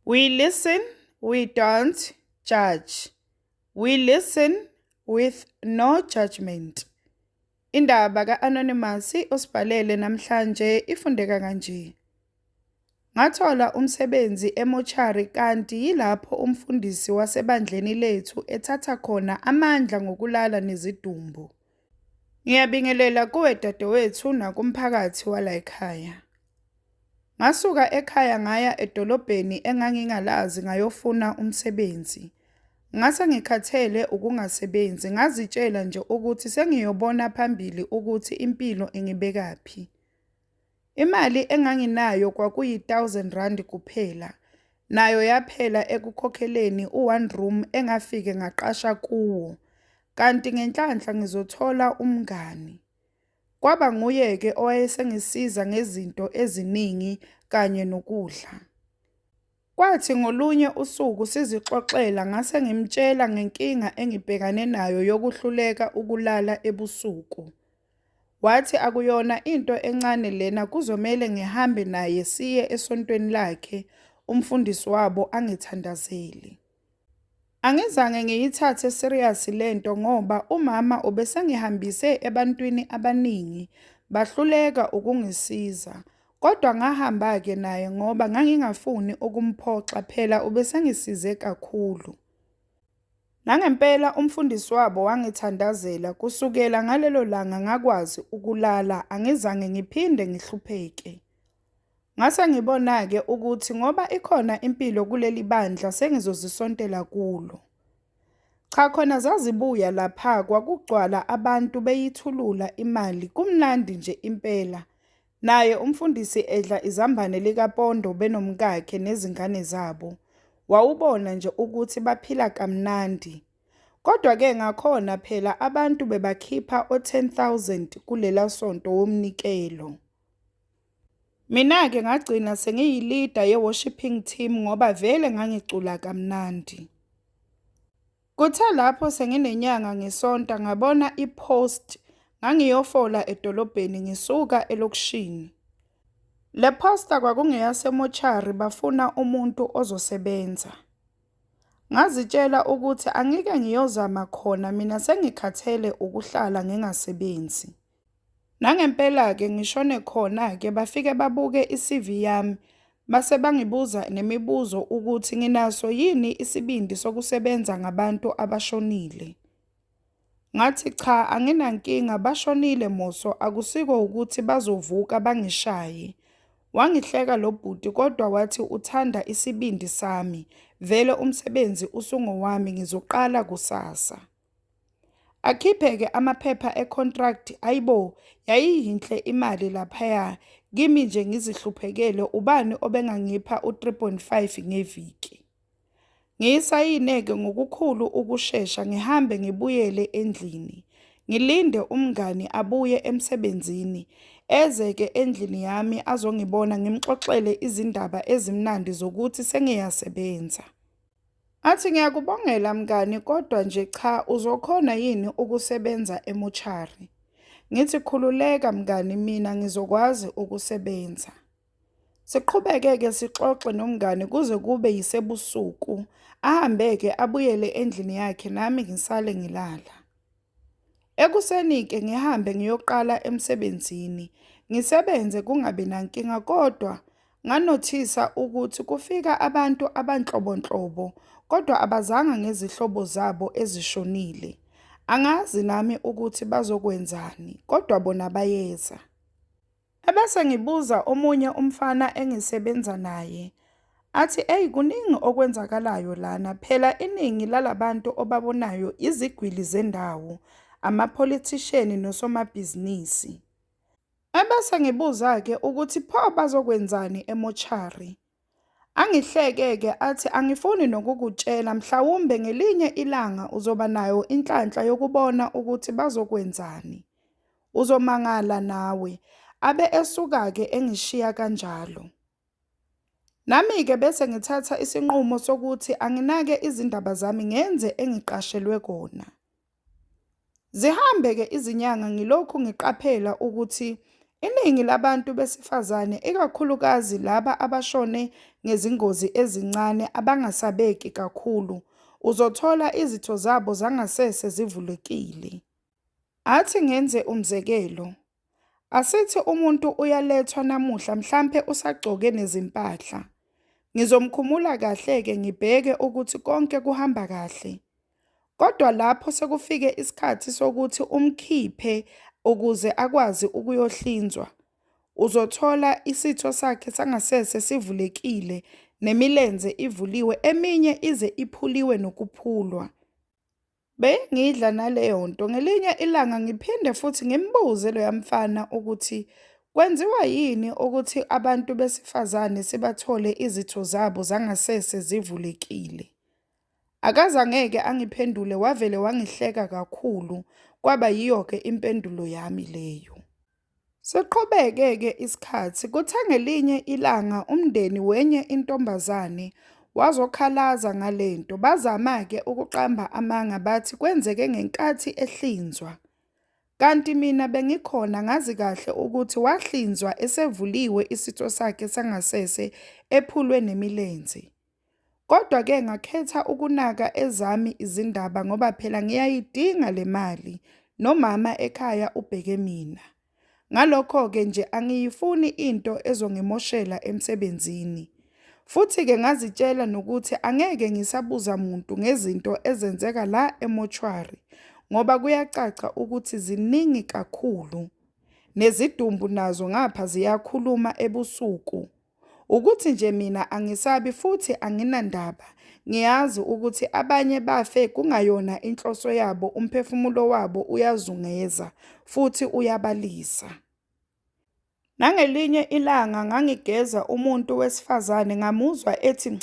We listen, we don't judge. We listen with no judgment. Indaba ka-Anonymous osibhalele namhlanje ifundeka kanje. Ngathola umsebenzi emochari kanti yilapho umfundisi wasebandleni lethu ethatha khona amandla ngokulala nezidumbu. Ngiyabingelela kuwe dadewethu nakumphakathi wala ekhaya. Ngasuka ekhaya ngaya edolobheni engangingalazi ngayofuna umsebenzi. Ngase ngikhathele ukungasebenzi ngazitshela nje ukuthi sengiyobona phambili ukuthi impilo ingibekaphi. Imali enganginayo kwakuyi-R1,000 kuphela. Nayo yaphela ekukhokheleni u-one room engafike ngaqasha kuwo. Kanti ngenhlanhla ngizothola umngani. Kwaba nguye-ke owayesengisiza ngezinto eziningi kanye nokudla. Kwathi ngolunye usuku sizixoxela ngase ngimtshela ngenkinga engibhekane nayo yokuhluleka ukulala ebusuku. Wathi akuyona into encane lena kuzomele ngihambe naye siye esontweni lakhe umfundisi wabo angithandazeli. Angizange ngiyithathe serious lento ngoba umama ubesengihambise ebantwini abaningi bahluleka ukungisiza. Kodwa ngahamba-ke naye ngoba ngangingafuni ukumphoxa phela ubesengisize kakhulu. Nangempela umfundisi wabo wangithandazela kusukela ngalelo langa ngakwazi ukulala angizange ngiphinde ngihlupheke. Ngase ngibona-ke ukuthi ngoba ikhona impilo kuleli bandla sengizozisontela kulo. Cha khona zazibuya lapha kwakugcwala abantu beyithulula imali kumnandi nje impela. Naye umfundisi edla izambane likapondo benomkakhe nezingane zabo. Wawubona nje ukuthi baphila kamnandi. Kodwa-ke ngakhona phela abantu bebakhipha o-10,000 kulela sonto womnikelo. Mina-ke ngagcina sengiyi-leader ye-worshiping team ngoba vele ngangicula kamnandi. Kuthe lapho senginenyanga ngisonta ngabona i-post ngangiyofola edolobheni ngisuka elokishini. Le posta kwakungeyasemochari bafuna umuntu ozosebenza. Ngazitshela ukuthi angike ngiyozama khona mina sengikhathele ukuhlala ngingasebenzi. Nangempela-ke ngishone khona-ke bafike babuke i-CV yami base bangibuza nemibuzo ukuthi nginaso yini isibindi sokusebenza ngabantu abashonile. Ngathi cha anginankinga bashonile moso akusiko ukuthi bazovuka bangishaye. Wangihleka lo bhuti kodwa wathi uthanda isibindi sami. Vele umsebenzi usungowami ngizoqala kusasa. Akhiphe-ke amaphepha e-contract ayibo yayiyinhle imali laphaya. Kimi nje ngizihluphekele ubani obengangipha u-3.5 ngeviki. Ngiyisayine-ke ngokukhulu ukushesha ngihambe ngibuyele endlini. Ngilinde umngani abuye emsebenzini. Eze-ke endlini yami azongibona ngimxoxele izindaba ezimnandi zokuthi sengiyasebenza. Athi ngiyakubongela mngani kodwa nje cha uzokhona yini ukusebenza emochari? Ngithi khululeka mngani mina ngizokwazi ukusebenza. Siqhubeke-ke sixoxe nomngani kuze kube yisebusuku. Ahambe-ke abuyele endlini yakhe nami ngisale ngilala. Ekuseni-ke ngihambe ngiyoqala emsebenzini. Ngisebenze kungabi nankinga kodwa nganothisa ukuthi kufika abantu abanhlobonhlobo kodwa abazanga ngezihlobo zabo ezishonile. Angazi nami ukuthi bazokwenzani kodwa bona bayeza. Ebese ngibuza omunye umfana engisebenza naye. Athi kuningi okwenzakalayo lana phela iningi lalabantu obabonayo izigwili zendawo, ama-politician nosomabhizinisi. Ebese ngibuza-ke ukuthi pho bazokwenzani emochari. Angihleke-ke athi angifuni nokukutshela mhlawumbe ngelinye ilanga uzoba nayo inhlanhla yokubona ukuthi bazokwenzani. Uzomangala nawe abe esuka-ke engishiya kanjalo. Nami-ke bese ngithatha isinqumo sokuthi anginake izindaba zami ngenze engiqashelwe kona. Zihambe-ke izinyanga ngilokhu ngiqaphela ukuthi Iningi labantu besifazane, ikakhulukazi laba abashone ngezingozi ezincane abangasabeki kakhulu, uzothola izitho zabo zangasese zivulekile. Athi ngenze umzekelo. Asithi umuntu uyalethwa namuhla mhlampe usagcoke nezimpahla. Ngizomkhumula kahle-ke ngibheke ukuthi konke kuhamba kahle. Kodwa lapho sekufike isikhathi sokuthi umkhiphe ukuze akwazi ukuyohlinzwa, uzothola isitho sakhe sangasese sivulekile nemilenze ivuliwe eminye ize iphuliwe nokuphulwa. Bengidla naleyo nto ngelinye ilanga ngiphinde futhi ngimbuze loya mfana ukuthi kwenziwa yini ukuthi abantu besifazane sibathole izitho zabo zangasese zivulekile. Akazangeke angiphendule, wavele wangihleka kakhulu, kwaba yiyo-ke impendulo yami leyo. Siqhubeke-ke isikhathi, kuthe ngelinye ilanga umndeni wenye intombazane wazokhalaza ngale nto. Bazama-ke ukuqamba amanga bathi kwenzeke ngenkathi ehlinzwa. Kanti mina bengikhona ngazi kahle ukuthi wahlinzwa esevuliwe isitho sakhe sangasese ephulwe nemilenze. Kodwa-ke ngakhetha ukunaka ezami izindaba ngoba phela ngiyayidinga le mali, nomama ekhaya ubheke mina. Ngalokho-ke nje angiyifuni into ezongimoshela emsebenzini. Futhi-ke ngazitshela nokuthi angeke ngisabuza muntu ngezinto ezenzeka la emoshwari ngoba kuyacaca ukuthi ziningi kakhulu. Nezidumbu nazo ngapha ziyakhuluma ebusuku. Ukuthi nje mina angisabi futhi anginandaba. Ngiyazi ukuthi abanye bafe kungayona inhloso yabo, umphefumulo wabo uyazungeza futhi uyabalisa. Nangelinye ilanga ngangigeza umuntu wesifazane ngamuzwa ethi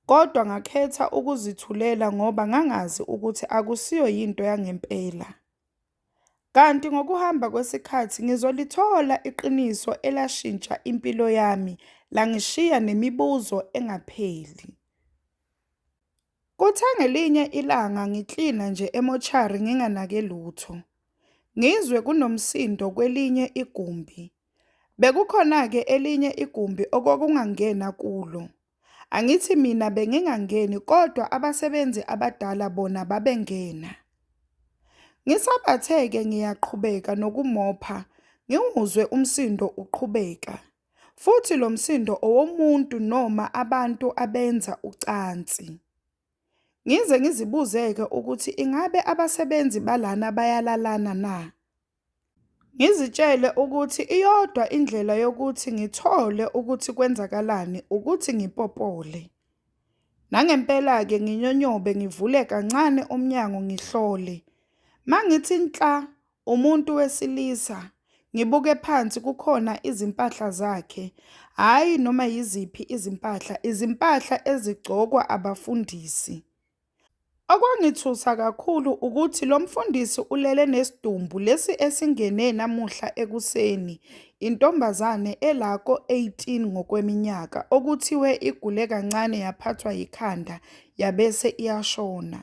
kodwa ngakhetha ukuzithulela ngoba ngangazi ukuthi akusiyo yinto yangempela. Kanti ngokuhamba kwesikhathi ngizolithola iqiniso elashintsha impilo yami, langishiya nemibuzo engapheli. Kuthe ngelinye ilanga ngiklina nje emoshari nginganake lutho. Ngizwe kunomsindo kwelinye igumbi. Bekukhona-ke elinye igumbi okokungangena kulo. Angithi mina bengingangeni kodwa abasebenzi abadala bona babengena. Ngisabathe-ke ngiyaqhubeka nokumopha, ngiwuzwe umsindo uqhubeka. Futhi lo msindo owomuntu noma abantu abenza ucansi. Ngize ngizibuzeke ukuthi ingabe abasebenzi balana bayalalana na? Ngizitshele ukuthi iyodwa indlela yokuthi ngithole ukuthi kwenzakalani ukuthi ngipopole. Nangempela-ke nginyonyobe ngivule kancane umnyango ngihlole. Mangithi nhla umuntu wesilisa, ngibuke phansi kukhona izimpahla zakhe, hhayi noma yiziphi izimpahla, izimpahla ezigcokwa abafundisi. Okwangithusa kakhulu ukuthi lo mfundisi ulele nesidumbu lesi esingene namuhla ekuseni, intombazane elako 18 ngokweminyaka, okuthiwe igule kancane yaphathwa yikhanda yabese iyashona.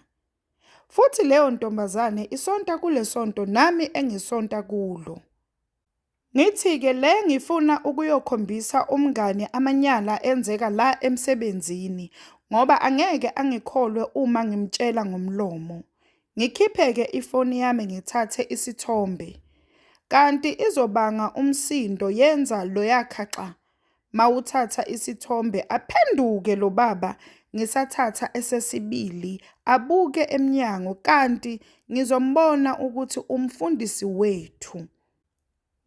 Futhi leyo ntombazane isonta kule sonto nami engisonta kulo. Ngithi-ke le ngifuna ukuyokhombisa umngane amanyala enzeka la emsebenzini ngoba angeke angikholwe uma ngimtshela ngomlomo. Ngikhiphe-ke ifoni yami ngithathe isithombe. Kanti izobanga umsindo yenza loya khaxa. Mawuthatha isithombe aphenduke lo baba ngisathatha esesibili abuke emnyango kanti ngizombona ukuthi umfundisi wethu.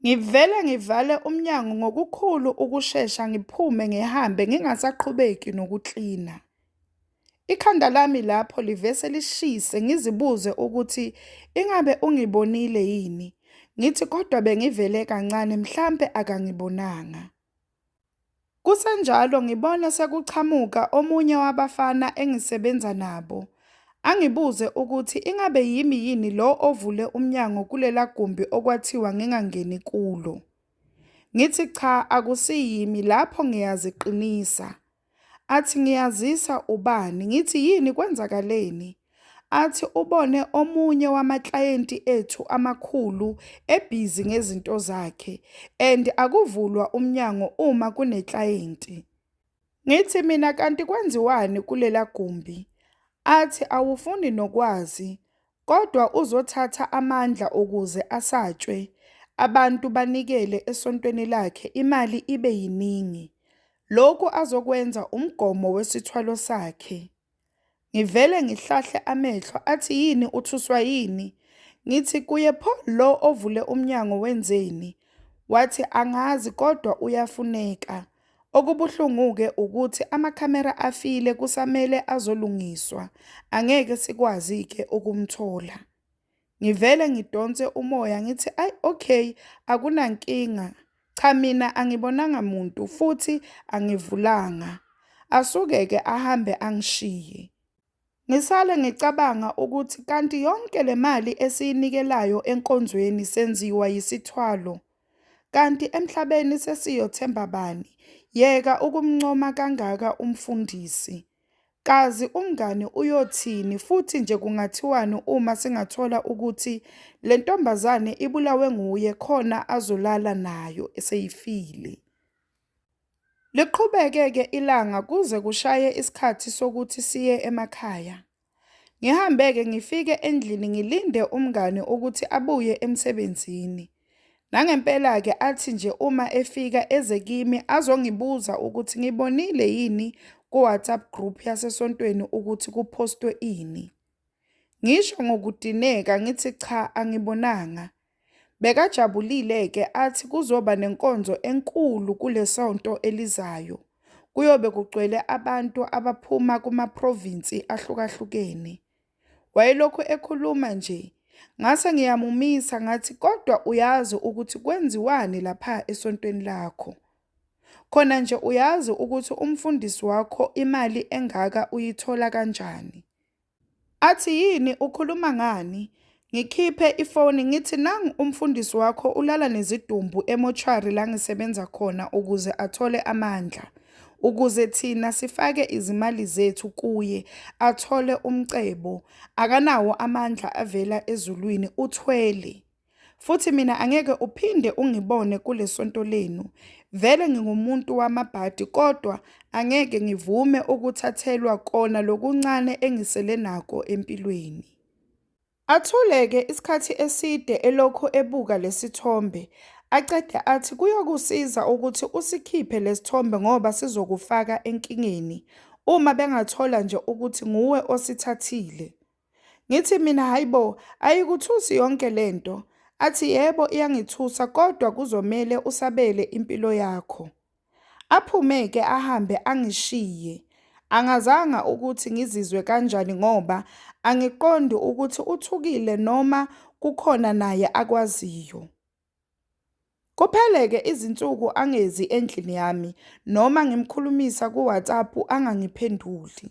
Ngivele ngivale umnyango ngokukhulu ukushesha ngiphume ngihambe ngingasaqhubeki nokuklina. Ikhanda lami lapho livese lishise ngizibuze ukuthi ingabe ungibonile yini. Ngithi kodwa bengivele kancane mhlampe akangibonanga. Kusenjalo ngibona sekuchamuka omunye wabafana engisebenza nabo. Angibuze ukuthi ingabe yimi yini lo ovule umnyango kulela gumbi okwathiwa ngingangeni kulo. Ngithi cha akusiyimi, lapho ngiyaziqinisa. Athi ngiyazisa ubani, ngithi yini kwenzakaleni? athi ubone omunye wamaklayenti ethu amakhulu ebhizi ngezinto zakhe and akuvulwa umnyango uma kuneklayenti. Ngithi mina kanti kwenziwani kulela gumbi? Athi awufuni nokwazi, kodwa uzothatha amandla ukuze asatshwe, abantu banikele esontweni lakhe imali ibe yiningi. Lokhu azokwenza umgomo wesithwalo sakhe. Ngivele ngihlahle amehlo athi yini uthuswa yini? Ngithi kuye pho lo ovule umnyango wenzeni? Wathi angazi kodwa uyafuneka. Okubuhlungu-ke ukuthi amakhamera afile kusamele azolungiswa. Angeke sikwazi-ke ukumthola. Ngivele ngidonse umoya ngithi okay, akunankinga. Cha mina angibonanga muntu futhi angivulanga. Asuke-ke ahambe angishiye. Ngisale ngicabanga ukuthi kanti yonke le mali esiyinikelayo enkonzweni senziwa yisithwalo. Kanti emhlabeni sesiyothemba bani? Yeka ukumncoma kangaka umfundisi. Kazi umngane uyothini futhi nje kungathiwani uma singathola ukuthi le ntombazane ibulawe nguye khona azolala nayo eseyifile. Liqhubeke-ke ilanga kuze kushaye isikhathi sokuthi siye emakhaya. Ngihambe-ke ngifike endlini ngilinde umngane ukuthi abuye emsebenzini. Nangempela-ke athi nje uma efika eze kimi azongibuza ukuthi ngibonile yini ku-WhatsApp group yasesontweni ukuthi kupostwe ini. Ngisho ngokudineka ngithi cha angibonanga. Bekajabulile-ke athi kuzoba nenkonzo enkulu kule sonto elizayo. Kuyobe kugcwele abantu abaphuma kuma-provinsi ahlukahlukene. Wayelokhu ekhuluma nje. Ngase ngiyamumisa ngathi kodwa uyazi ukuthi kwenziwani lapha esontweni lakho. Khona nje uyazi ukuthi umfundisi wakho imali engaka uyithola kanjani. Athi yini ukhuluma ngani? Ngikhiphe ifoni ngithi nangu umfundisi wakho ulala nezidumbu emochari la ngisebenza khona ukuze athole amandla. Ukuze thina sifake izimali zethu kuye athole umcebo. Akanawo amandla avela ezulwini uthwele. Futhi mina angeke uphinde ungibone kule sonto lenu. Vele ngingumuntu wamabhadi kodwa angeke ngivume ukuthathelwa kona lokuncane engisele nako empilweni. Athuleke isikhathi eside elokho ebuka lesithombe. Acede athi kuyokusiza ukuthi usikhiphe lesithombe ngoba sizokufaka enkingeni uma bengathola nje ukuthi nguwe osithathile. Ngithi mina hayibo ayikuthusi yonke lento. Athi yebo iyangithusa kodwa kuzomele usabele impilo yakho. Aphume-ke ahambe angishiye. Angazanga ukuthi ngizizwe kanjani ngoba angiqondi ukuthi uthukile noma kukhona naye akwaziyo. Kuphele-ke izinsuku angezi endlini yami noma ngimkhulumisa ku-WhatsApp angangiphenduli.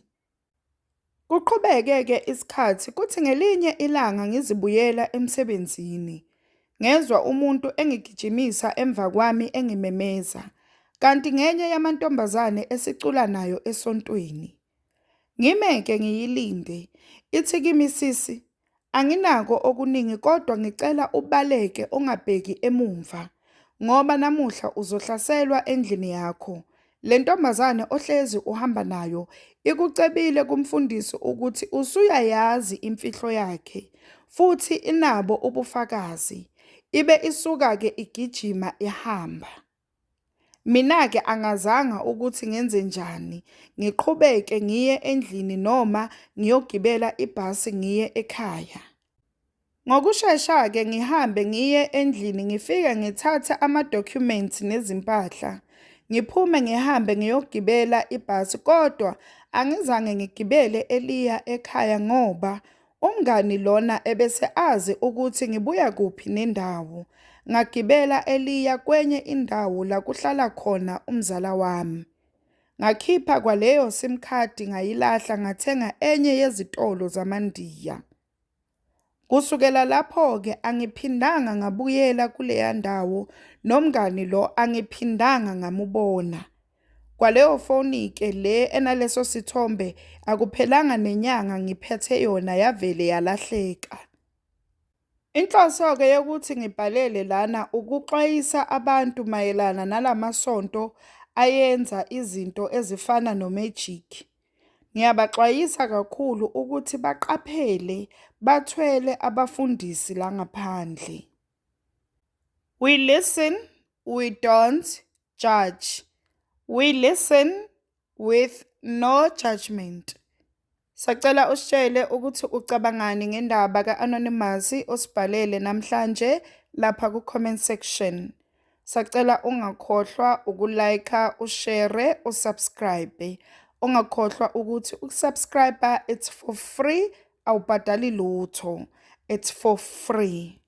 Kuqhubeke-ke isikhathi kuthi ngelinye ilanga ngizibuyela emsebenzini. Ngezwa umuntu engigijimisa emva kwami engimemeza. Kanti ngenye yamantombazane esicula nayo esontweni. Ngimeke ngiyilinde. Ithi kimi sisi, anginako okuningi kodwa ngicela ubaleke ungabheki emumva. Ngoba namuhla uzohlaselwa endlini yakho. Le ntombazane ohlezi uhamba nayo ikucebile kumfundisi ukuthi usuyayazi imfihlo yakhe futhi inabo ubufakazi. Ibe isuka-ke igijima ihamba. Mina-ke angazanga ukuthi ngenze njani. Ngiqhubeke ngiye endlini noma ngiyogibela ibhasi ngiye ekhaya. Ngokushesha-ke ngihambe ngiye endlini ngifike ngithathe ama-documents nezimpahla. Ngiphume ngihambe ngiyogibela ibhasi kodwa angizange ngigibele eliya ekhaya ngoba umngani lona ebese azi ukuthi ngibuya kuphi nendawo. Ngagibela eliya kwenye indawo la kuhlala khona umzala wami. Ngakhipha kwaleyo SIM card ngayilahla ngathenga enye yezitolo zamandiya. Kusukela lapho-ke angiphindanga ngabuyela kuleya ndawo nomngani lo angiphindanga ngamubona. Kwaleyo foni-ke le enaleso sithombe akuphelanga nenyanga ngiphethe yona yavele yalahleka. Inhloso-ke yokuthi ngibhalele lana ukuxwayisa abantu mayelana nalamasonto ayenza izinto ezifana no-magic. Ngiyabaxwayisa kakhulu ukuthi baqaphele bathwele abafundisi la ngaphandle. We listen, we don't judge. We listen with no judgment. Sacela usitshele ukuthi ucabangani ngendaba ka-Anonymous osibhalele namhlanje lapha ku-comment section. Sacela ungakhohlwa ukulike, ushare, usubscribe. Ungakhohlwa ukuthi ukusubscribe it's for free, awubhadali lutho. It's for free.